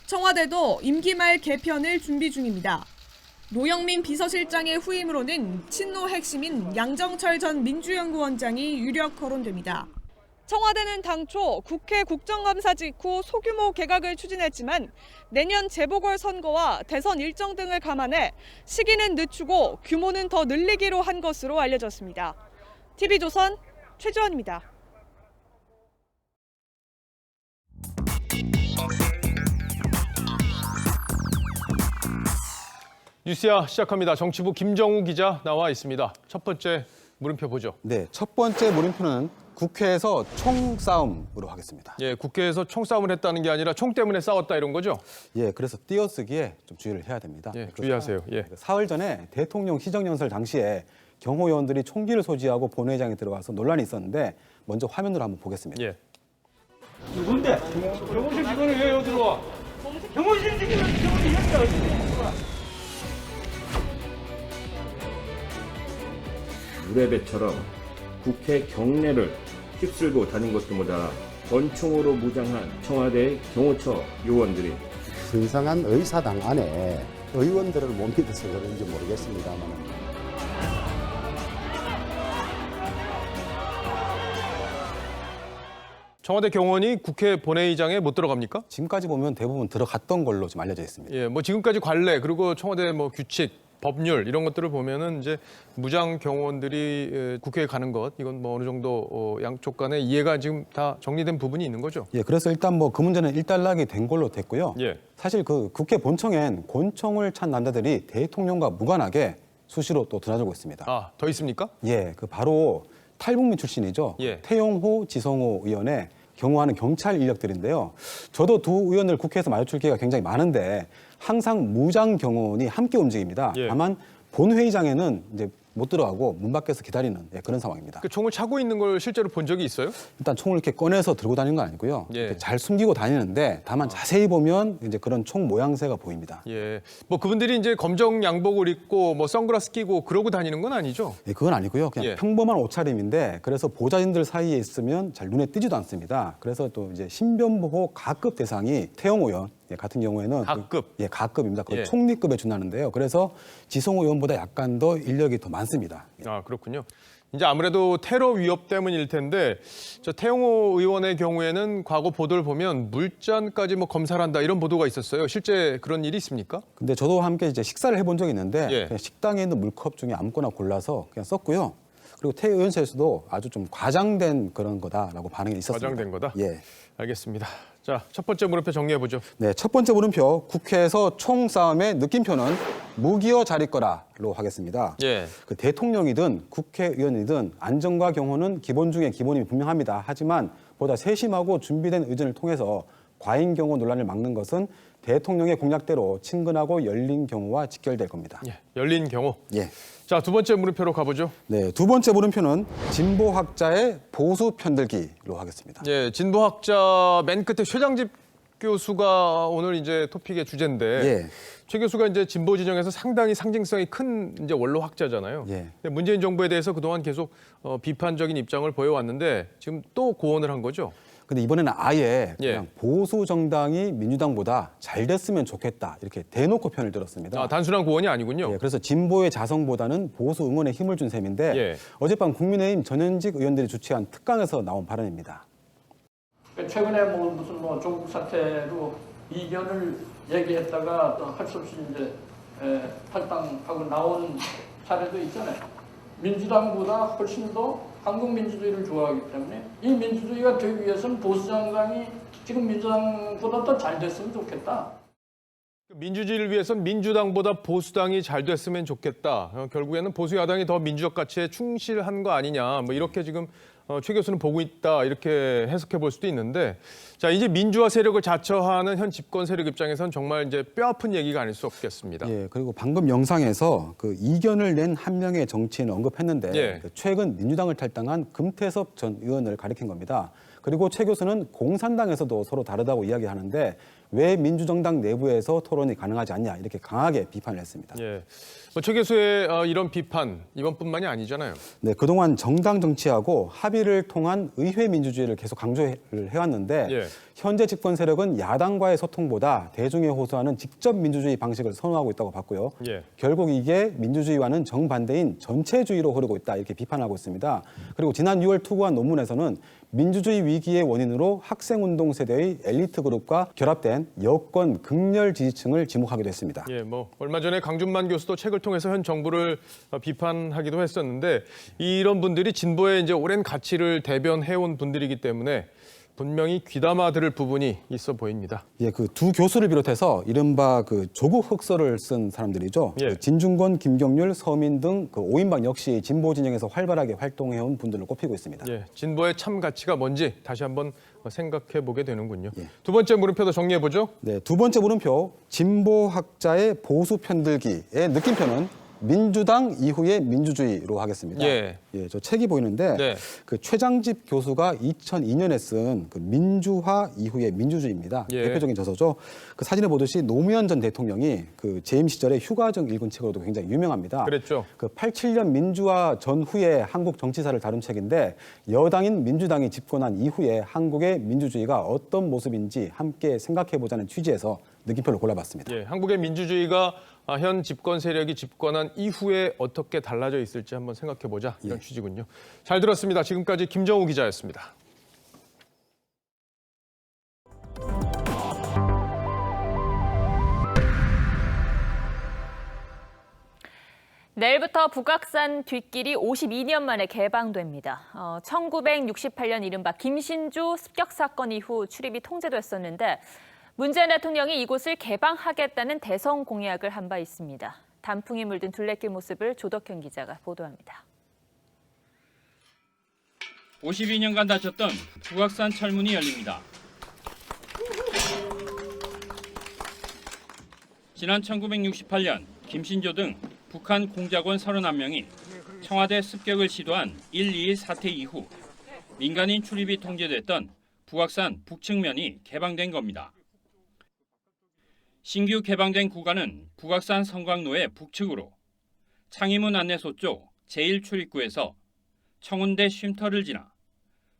청와대도 임기 말 개편을 준비 중입니다. 노영민 비서실장의 후임으로는 친노 핵심인 양정철 전 민주연구원장이 유력 거론됩니다. 청와대는 당초 국회 국정감사 직후 소규모 개각을 추진했지만 내년 재보궐선거와 대선 일정 등을 감안해 시기는 늦추고 규모는 더 늘리기로 한 것으로 알려졌습니다. TV조선 최지원입니다. 뉴스야 시작합니다. 정치부 김정우 기자 나와 있습니다. 첫 번째 물음표 보죠. 네, 첫 번째 물음표는 국회에서 총싸움으로 하겠습니다. 예, 국회에서 총싸움을 했다는 게 아니라 총 때문에 싸웠다 이런 거죠? 예, 그래서 띄어쓰기에 좀 주의를 해야 됩니다. 예, 주의하세요. 예. 사흘 전에 대통령 시정연설 당시에 경호위원들이 총기를 소지하고 본회의장에 들어가서 논란이 있었는데 먼저 화면으로 한번 보겠습니다. 예. 누군데? 경호실 직원이 왜 여기 들어와? 경호실 직원이 여기가 어디 들어와? 무례배처럼 국회 경내를 휩쓸고 다닌 것도 모자라 권총으로 무장한 청와대 경호처 요원들이 신성한 의사당 안에 의원들을 못 믿어서 그런지 모르겠습니다만 청와대 경호원이 국회 본회의장에 못 들어갑니까? 지금까지 보면 대부분 들어갔던 걸로 좀 알려져 있습니다. 예, 뭐 지금까지 관례 그리고 청와대 뭐 규칙, 법률 이런 것들을 보면은 이제 무장 경호원들이 국회에 가는 것 이건 뭐 어느 정도 양쪽 간의 이해가 지금 다 정리된 부분이 있는 거죠. 예, 그래서 일단 뭐 그 문제는 일단락이 된 걸로 됐고요. 예. 사실 그 국회 본청엔 권총을 찬 남자들이 대통령과 무관하게 수시로 또 드나들고 있습니다. 아, 더 있습니까? 예, 그 바로 탈북민 출신이죠. 예. 태용호, 지성호 의원의 경호하는 경찰 인력들인데요. 저도 두 의원을 국회에서 마주칠 기회가 굉장히 많은데 항상 무장 경호원이 함께 움직입니다. 예. 다만 본회의장에는 이제 못 들어가고 문 밖에서 기다리는 그런 상황입니다. 그 총을 차고 있는 걸 실제로 본 적이 있어요? 일단 총을 이렇게 꺼내서 들고 다니는 건 아니고요. 예. 이렇게 잘 숨기고 다니는데 다만 자세히 보면 이제 그런 총 모양새가 보입니다. 예. 뭐 그분들이 이제 검정 양복을 입고 뭐 선글라스 끼고 그러고 다니는 건 아니죠? 예, 그건 아니고요. 그냥 예. 평범한 옷차림인데 그래서 보좌진들 사이에 있으면 잘 눈에 띄지도 않습니다. 그래서 또 이제 신변보호 가급 대상이 태영호 의원 같은 경우에는 가급? 가급입니다. 예. 총리급에 준하는데요. 그래서 지성호 의원보다 약간 더 인력이 더 많습니다. 아, 그렇군요. 이제 아무래도 테러 위협 때문일 텐데 저 태영호 의원의 경우에는 과거 보도를 보면 물잔까지 뭐 검사를 한다 이런 보도가 있었어요. 실제 그런 일이 있습니까? 근데 저도 함께 이제 식사를 해본 적이 있는데 예. 그냥 식당에 있는 물컵 중에 아무거나 골라서 그냥 썼고요. 그리고 태 의원실에서도 아주 좀 과장된 그런 거다라고 반응이 있었습니다. 과장된 거다? 예. 알겠습니다. 자, 첫 번째 물음표 정리해보죠. 네, 첫 번째 물음표 국회에서 총싸움의 느낌표는 무기여 자리 거라로 하겠습니다. 예. 그 대통령이든 국회의원이든 안전과 경호는 기본 중에 기본임이 분명합니다. 하지만 보다 세심하고 준비된 의전을 통해서 과잉 경호 논란을 막는 것은 대통령의 공약대로 친근하고 열린 경호와 직결될 겁니다. 예, 열린 경호. 예. 자, 두 번째 물음표로 가보죠. 네, 두 번째 물음표는 진보학자의 보수 편들기로 하겠습니다. 예, 진보학자 맨 끝에 최장집 교수가 오늘 이제 토픽의 주제인데 예. 최 교수가 이제 진보 진영에서 상당히 상징성이 큰 이제 원로학자잖아요. 예. 근데 문재인 정부에 대해서 그동안 계속 비판적인 입장을 보여왔는데 지금 또 고언을 한 거죠. 근데 이번에는 아예 그냥 예. 보수 정당이 민주당보다 잘 됐으면 좋겠다 이렇게 대놓고 편을 들었습니다. 아, 단순한 고언이 아니군요. 예, 그래서 진보의 자성보다는 보수 응원에 힘을 준 셈인데 예. 어젯밤 국민의힘 전현직 의원들이 주최한 특강에서 나온 발언입니다. 최근에 뭐 무슨 뭐 종북 사태로 이견을 얘기했다가 할 수 없이 이제 탈당하고 나온 사례도 있잖아요. 민주당보다 훨씬 더 한국 민주주의를 좋아하기 때문에 이 민주주의가 되기 위해서는 보수 정당이 지금 민주당보다 더 잘 됐으면 좋겠다. 민주주의를 위해선 민주당보다 보수당이 잘 됐으면 좋겠다. 결국에는 보수 야당이 더 민주적 가치에 충실한 거 아니냐. 뭐 이렇게 지금 최 교수는 보고 있다. 이렇게 해석해 볼 수도 있는데, 자 이제 민주화 세력을 자처하는 현 집권 세력 입장에선 정말 이제 뼈아픈 얘기가 아닐 수 없겠습니다. 예, 그리고 방금 영상에서 그 이견을 낸 한 명의 정치인을 언급했는데 예. 최근 민주당을 탈당한 금태섭 전 의원을 가리킨 겁니다. 그리고 최 교수는 공산당에서도 서로 다르다고 이야기하는데 왜 민주정당 내부에서 토론이 가능하지 않냐 이렇게 강하게 비판을 했습니다. 예, 최 교수의 이런 비판 이번뿐만이 아니잖아요. 네, 그동안 정당 정치하고 합의를 통한 의회 민주주의를 계속 강조를 해왔는데 예. 현재 집권 세력은 야당과의 소통보다 대중에 호소하는 직접 민주주의 방식을 선호하고 있다고 봤고요. 예. 결국 이게 민주주의와는 정반대인 전체주의로 흐르고 있다 이렇게 비판하고 있습니다. 그리고 지난 6월 투고한 논문에서는 민주주의 위기의 원인으로 학생운동 세대의 엘리트 그룹과 결합된 여권 극렬 지지층을 지목하기도 했습니다. 예, 뭐 얼마 전에 강준만 교수도 책을 통해서 현 정부를 비판하기도 했었는데 이런 분들이 진보의 이제 오랜 가치를 대변해온 분들이기 때문에 분명히 귀담아 들을 부분이 있어 보입니다. 예, 그 두 교수를 비롯해서 이른바 그 조국 흑서를 쓴 사람들이죠. 예. 그 진중권, 김경률, 서민 등 그 5인방 역시 진보 진영에서 활발하게 활동해온 분들을 꼽히고 있습니다. 예, 진보의 참 가치가 뭔지 다시 한번 생각해 보게 되는군요. 예. 두 번째 물음표도 정리해 보죠. 네, 두 번째 물음표 진보학자의 보수 편들기의 느낌표는 민주당 이후의 민주주의로 하겠습니다. 예. 예, 저 책이 보이는데 네. 그 최장집 교수가 2002년에 쓴 그 민주화 이후의 민주주의입니다. 예. 대표적인 저서죠. 그 사진에 보듯이 노무현 전 대통령이 그 재임 시절에 휴가정 읽은 책으로도 굉장히 유명합니다. 그랬죠. 그 87년 민주화 전후의 한국 정치사를 다룬 책인데 여당인 민주당이 집권한 이후에 한국의 민주주의가 어떤 모습인지 함께 생각해보자는 취지에서 느낌표를 골라봤습니다. 예, 한국의 민주주의가 현 집권 세력이 집권한 이후에 어떻게 달라져 있을지 한번 생각해 보자 이런 취지군요. 잘 들었습니다. 지금까지 김정우 기자였습니다. 내일부터 북악산 뒷길이 52년 만에 개방됩니다. 1968년 이른바 김신주 습격 사건 이후 출입이 통제됐었는데 문재인 대통령이 이곳을 개방하겠다는 대선 공약을 한 바 있습니다. 단풍이 물든 둘레길 모습을 조덕현 기자가 보도합니다. 52년간 닫혔던 북악산 철문이 열립니다. 지난 1968년 김신조 등 북한 공작원 31명이 청와대 습격을 시도한 1.21 사태 이후 민간인 출입이 통제됐던 북악산 북측면이 개방된 겁니다. 신규 개방된 구간은 북악산 성곽로의 북측으로 창의문 안내소 쪽 제1출입구에서 청운대 쉼터를 지나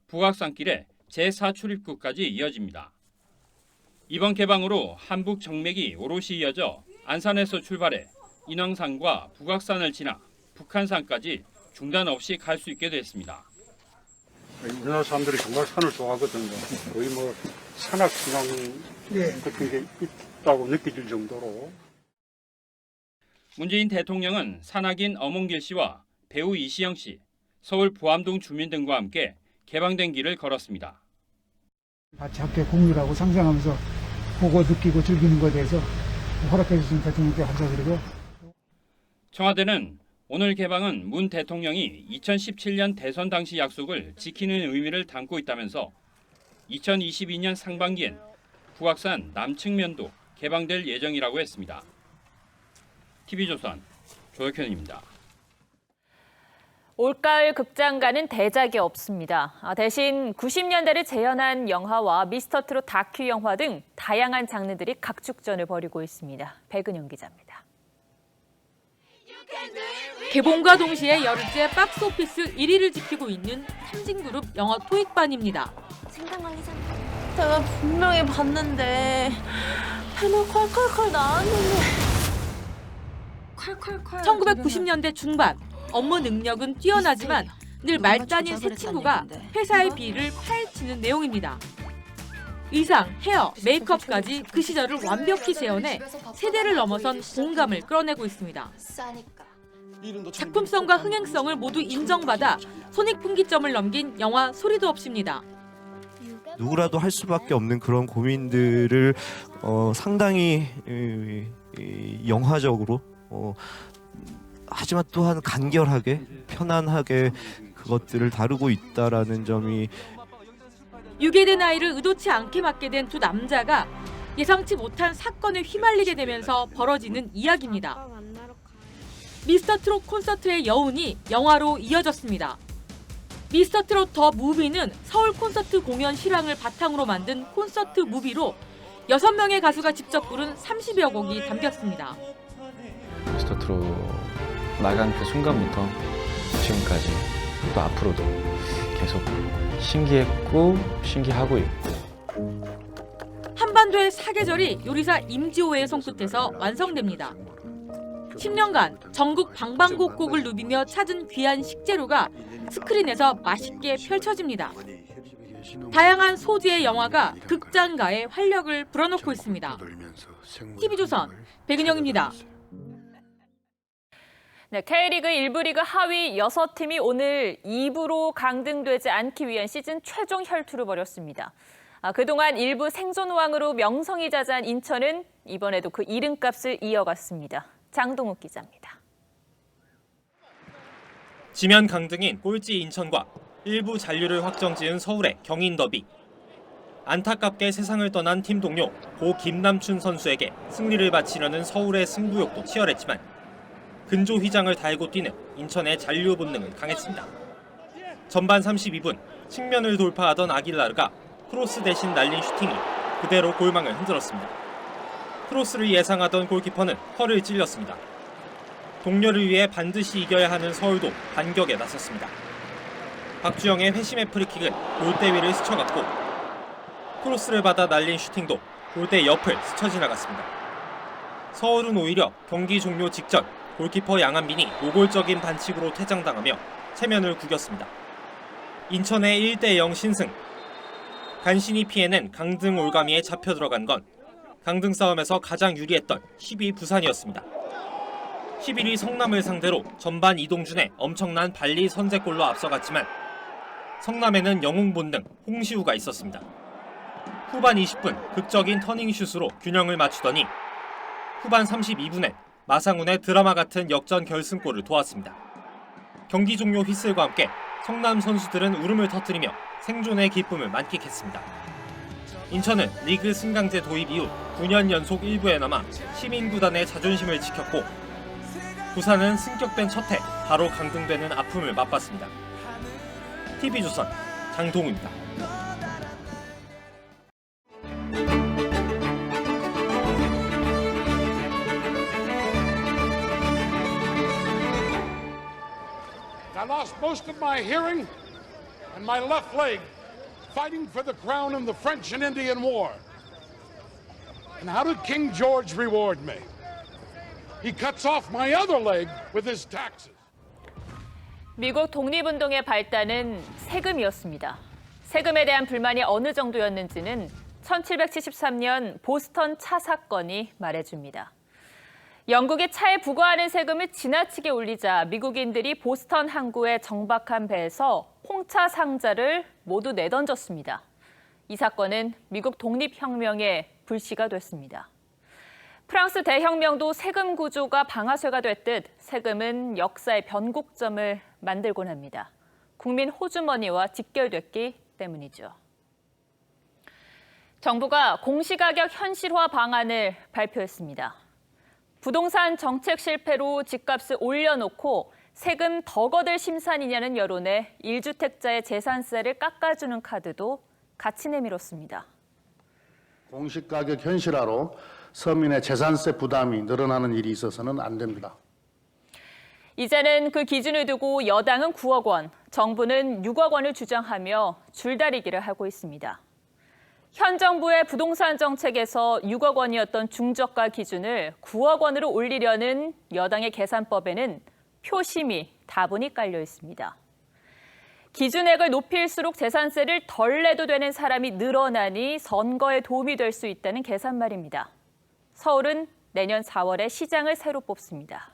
북악산길의 제4출입구까지 이어집니다. 이번 개방으로 한북 정맥이 오롯이 이어져 안산에서 출발해 인왕산과 북악산을 지나 북한산까지 중단 없이 갈 수 있게 됐습니다. 우리나라 사람들이 정말 산을 좋아하거든요. 거의 뭐 산악 신앙 같은 게 있다고 느껴질 정도로. 문재인 대통령은 산악인 엄홍길 씨와 배우 이시영 씨, 서울 보암동 주민 등과 함께 개방된 길을 걸었습니다. 같이 함께 공유하고 상상하면서 보고 느끼고 즐기는 것에 대해서 허락해 주신 대통령께 감사드리고. 청와대는 오늘 개방은 문 대통령이 2017년 대선 당시 약속을 지키는 의미를 담고 있다면서 2022년 상반기엔 북악산 남측면도 개방될 예정이라고 했습니다. TV조선 조혁현입니다. 올가을 극장가는 대작이 없습니다. 대신 90년대를 재현한 영화와 미스터트롯 다큐 영화 등 다양한 장르들이 각축전을 벌이고 있습니다. 백은영 기자입니다. 개봉과 동시에 열흘째 박스오피스 1위를 지키고 있는 삼진그룹 영화 토익반입니다. 제가 분명히 봤는데 배는 콸콸콸 나왔는데 1990년대 중반 업무 능력은 뛰어나지만 늘 말단인 세 친구가 회사의 비리를 파헤치는 내용입니다. 의상, 헤어, 메이크업까지 그 시절을 완벽히 재현해 세대를 넘어선 공감을 끌어내고 있습니다. 작품성과 흥행성을 모두 인정받아 손익분기점을 넘긴 영화 소리도 없습니다. 누구라도 할 수밖에 없는 그런 고민들을 상당히 영화적으로 하지만 또한 간결하게 편안하게 그것들을 다루고 있다라는 점이 유괴된 아이를 의도치 않게 맞게 된 두 남자가 예상치 못한 사건에 휘말리게 되면서 벌어지는 이야기입니다. 미스터트롯 콘서트의 여운이 영화로 이어졌습니다. 미스터트롯 더 무비는 서울 콘서트 공연 실황을 바탕으로 만든 콘서트 무비로 6명의 가수가 직접 부른 30여 곡이 담겼습니다. 미스터트롯 나간 그 순간부터 지금까지 또 앞으로도 계속 신기했고 신기하고 있고. 한반도의 사계절이 요리사 임지호의 손끝에서 완성됩니다. 10년간 전국 방방곡곡을 누비며 찾은 귀한 식재료가 스크린에서 맛있게 펼쳐집니다. 다양한 소재의 영화가 극장가에 활력을 불어넣고 있습니다. TV조선 백은영입니다. 네, K리그 1부 리그 하위 6팀이 오늘 2부로 강등되지 않기 위한 시즌 최종 혈투를 벌였습니다. 그동안 1부 생존왕으로 명성이 자자한 인천은 이번에도 그 이름값을 이어갔습니다. 장동욱 기자입니다. 지면 강등인 꼴찌 인천과 1부 잔류를 확정지은 서울의 경인 더비. 안타깝게 세상을 떠난 팀 동료 고 김남춘 선수에게 승리를 바치려는 서울의 승부욕도 치열했지만 근조 휘장을 달고 뛰는 인천의 잔류 본능은 강했습니다. 전반 32분 측면을 돌파하던 아길라르가 크로스 대신 날린 슈팅이 그대로 골망을 흔들었습니다. 크로스를 예상하던 골키퍼는 허를 찔렸습니다. 동료를 위해 반드시 이겨야 하는 서울도 반격에 나섰습니다. 박주영의 회심의 프리킥은 골대 위를 스쳐갔고 크로스를 받아 날린 슈팅도 골대 옆을 스쳐 지나갔습니다. 서울은 오히려 경기 종료 직전 골키퍼 양한빈이 노골적인 반칙으로 퇴장당하며 체면을 구겼습니다. 인천의 1대0 신승. 간신히 피해낸 강등 올가미에 잡혀 들어간 건 강등 싸움에서 가장 유리했던 10위 부산이었습니다. 11위 성남을 상대로 전반 이동준의 엄청난 발리 선제골로 앞서갔지만 성남에는 영웅 본능 홍시우가 있었습니다. 후반 20분 극적인 터닝슛으로 균형을 맞추더니 후반 32분엔 마상훈의 드라마 같은 역전 결승골을 도왔습니다. 경기 종료 휘슬과 함께 성남 선수들은 울음을 터뜨리며 생존의 기쁨을 만끽했습니다. 인천은 리그 승강제 도입 이후 9년 연속 1부에 남아 시민구단의 자존심을 지켰고 부산은 승격된 첫 해 바로 강등되는 아픔을 맛봤습니다. TV조선 장동우입니다. I lost most of my hearing and my left leg fighting for the crown in the French and Indian War. And how did King George reward me? He cuts off my other leg with his taxes. 미국 독립운동의 발단은 세금이었습니다. 세금에 대한 불만이 어느 정도였는지는 1773년 보스턴 차 사건이 말해줍니다. 영국이 차에 부과하는 세금을 지나치게 올리자 미국인들이 보스턴 항구의 정박한 배에서 홍차 상자를 모두 내던졌습니다. 이 사건은 미국 독립혁명의 불씨가 됐습니다. 프랑스 대혁명도 세금 구조가 방아쇠가 됐듯 세금은 역사의 변곡점을 만들곤 합니다. 국민 호주머니와 직결됐기 때문이죠. 정부가 공시가격 현실화 방안을 발표했습니다. 부동산 정책 실패로 집값을 올려놓고 세금 더 거들 심산이냐는 여론에 1주택자의 재산세를 깎아주는 카드도 같이 내밀었습니다. 공시가격 현실화로 서민의 재산세 부담이 늘어나는 일이 있어서는 안 됩니다. 이제는 그 기준을 두고 여당은 9억 원, 정부는 6억 원을 주장하며 줄다리기를 하고 있습니다. 현 정부의 부동산 정책에서 6억 원이었던 중저가 기준을 9억 원으로 올리려는 여당의 계산법에는 표심이 다분히 깔려 있습니다. 기준액을 높일수록 재산세를 덜 내도 되는 사람이 늘어나니 선거에 도움이 될 수 있다는 계산 말입니다. 서울은 내년 4월에 시장을 새로 뽑습니다.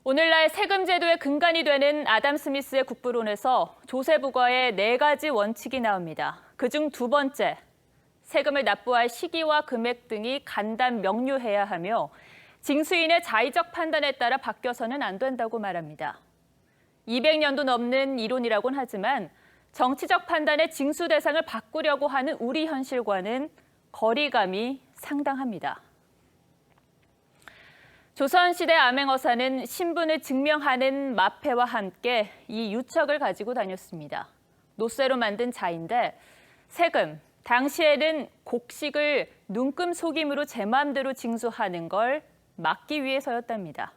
오늘날 세금 제도의 근간이 되는 아담 스미스의 국부론에서 조세부과의 4가지 원칙이 나옵니다. 그중 두 번째, 세금을 납부할 시기와 금액 등이 간단 명료해야 하며 징수인의 자의적 판단에 따라 바뀌어서는 안 된다고 말합니다. 200년도 넘는 이론이라고는 하지만 정치적 판단의 징수 대상을 바꾸려고 하는 우리 현실과는 거리감이 상당합니다. 조선시대 암행어사는 신분을 증명하는 마패와 함께 이 유척을 가지고 다녔습니다. 노쇠로 만든 자인데 세금, 당시에는 곡식을 눈금 속임으로 제 마음대로 징수하는 걸 막기 위해서였답니다.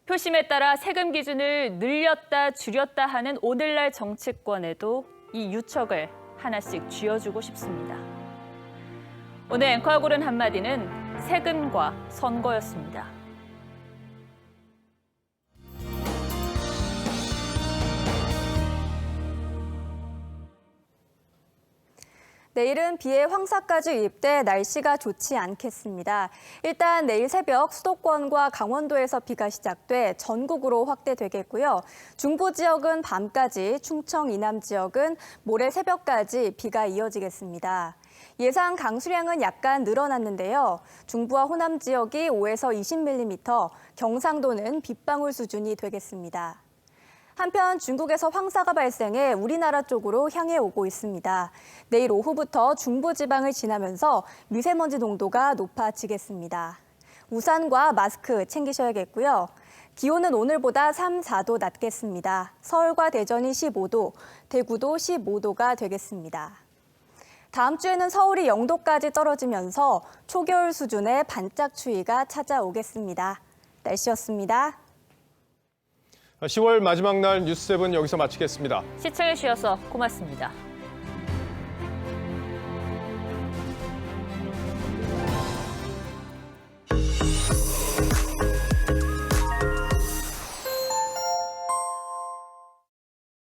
표심에 따라 세금 기준을 늘렸다 줄였다 하는 오늘날 정치권에도 이 유척을 하나씩 쥐어주고 싶습니다. 오늘 앵커가 고른 한마디는 세금과 선거였습니다. 내일은 비에 황사까지 유입돼 날씨가 좋지 않겠습니다. 일단 내일 새벽 수도권과 강원도에서 비가 시작돼 전국으로 확대되겠고요. 중부 지역은 밤까지, 충청 이남 지역은 모레 새벽까지 비가 이어지겠습니다. 예상 강수량은 약간 늘어났는데요. 중부와 호남 지역이 5에서 20mm, 경상도는 빗방울 수준이 되겠습니다. 한편 중국에서 황사가 발생해 우리나라 쪽으로 향해 오고 있습니다. 내일 오후부터 중부지방을 지나면서 미세먼지 농도가 높아지겠습니다. 우산과 마스크 챙기셔야겠고요. 기온은 오늘보다 3, 4도 낮겠습니다. 서울과 대전이 15도, 대구도 15도가 되겠습니다. 다음 주에는 서울이 0도까지 떨어지면서 초겨울 수준의 반짝 추위가 찾아오겠습니다. 날씨였습니다. 10월 마지막 날 뉴스7 여기서 마치겠습니다. 시청해 주셔서 고맙습니다.